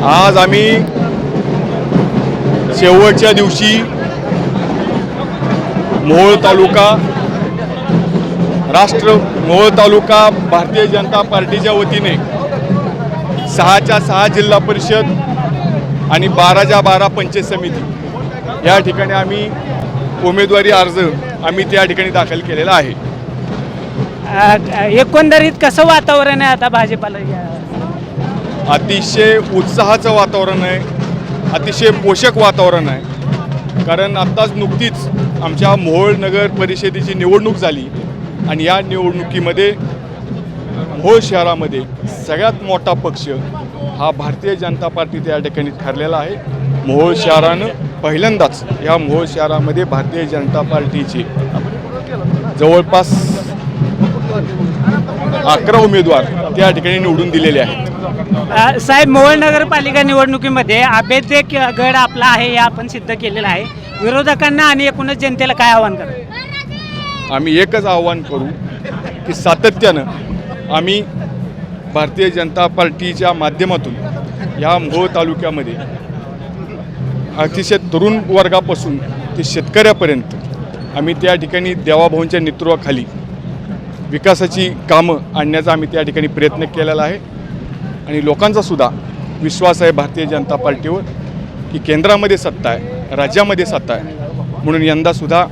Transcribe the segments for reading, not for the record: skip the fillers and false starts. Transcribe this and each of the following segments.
आज आम्ही शेवटच्या दिवशी मोहोळ तालुका मोहोळ तालुका भारतीय जनता पार्टीच्या वतीने 6च्या 6 जिल्हा परिषद आणि 12च्या 12 पंचायत समिती या ठिकाणी आम्ही उमेदवारी अर्ज आम्ही त्या ठिकाणी दाखल केलेला आहे। एकंदरीत कसं वातावरण आहे आता भाजपाला? अतिशय उत्साहाचं वातावरण आहे, अतिशय पोषक वातावरण आहे। कारण आत्ताच नुकतीच आमच्या मोहोळ नगर परिषदेची निवडणूक झाली आणि या निवडणुकीमध्ये मोहोळ शहरामध्ये सगळ्यात मोठा पक्ष हा भारतीय जनता पार्टी त्या ठिकाणी ठरलेला आहे। मोहोळ शहरानं पहिल्यांदाच या मोहोळ शहरामध्ये भारतीय जनता पार्टीचे जवळपास 11 उमेदवार त्या ठिकाणी निवडून दिलेले आहेत। साहेब, मोहोळ नगरपालिका निवडणुकीमध्ये अभेद्य गड आपला आहे हे आपण सिद्ध केलेलं आहे। विरोधकांना आणि एकूणच जनतेला काय आव्हान करा? आम्ही एकच आव्हान करू की सातत्यानं आम्ही भारतीय जनता पार्टीच्या माध्यमातून या मोहोळ तालुक्यामध्ये अतिशय तरुण वर्गापासून ते शेतकऱ्यापर्यंत आम्ही त्या ठिकाणी देवाभाऊंच्या नेतृत्वाखाली विकासाची कामं आणण्याचा आम्ही त्या ठिकाणी प्रयत्न केलेला आहे आणि लोकांचा सुद्धा विश्वास आहे भारतीय जनता पार्टीवर की केंद्रामध्ये सत्ता आहे, राज्यामध्ये सत्ता आहे, म्हणून यंदासुद्धा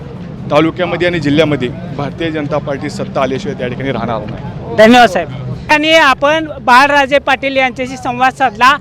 तालुक्यामध्ये आणि जिल्ह्यामध्ये भारतीय जनता पार्टी सत्ता आल्याशिवाय त्या ठिकाणी राहणार नाही। धन्यवाद साहेब। आणि आपण बाळराजे पाटील यांच्याशी संवाद साधला।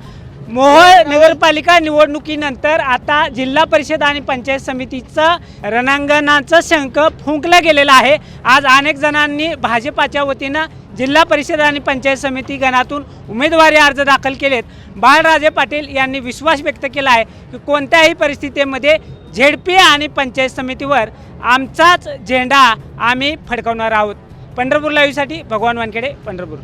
मोहोळ नगरपालिका निवडणुकीनंतर आता जिल्हा परिषद आणि पंचायत समितीचं रणांगणाचं शंख फुंकलं गेलेलं आहे। आज अनेक जणांनी भाजपाच्या वतीनं जिल्हा परिषद आणि पंचायत समिती गणातून उमेदवारी अर्ज दाखल केलेत। बाळराजे पाटील यांनी विश्वास व्यक्त केला आहे की कोणत्याही परिस्थितीमध्ये झेडपी आणि पंचायत समितीवर आमचाच झेंडा आम्ही फडकवणार आहोत। पंढरपूर लाईव्हसाठी भगवान वानखेडे, पंढरपूर।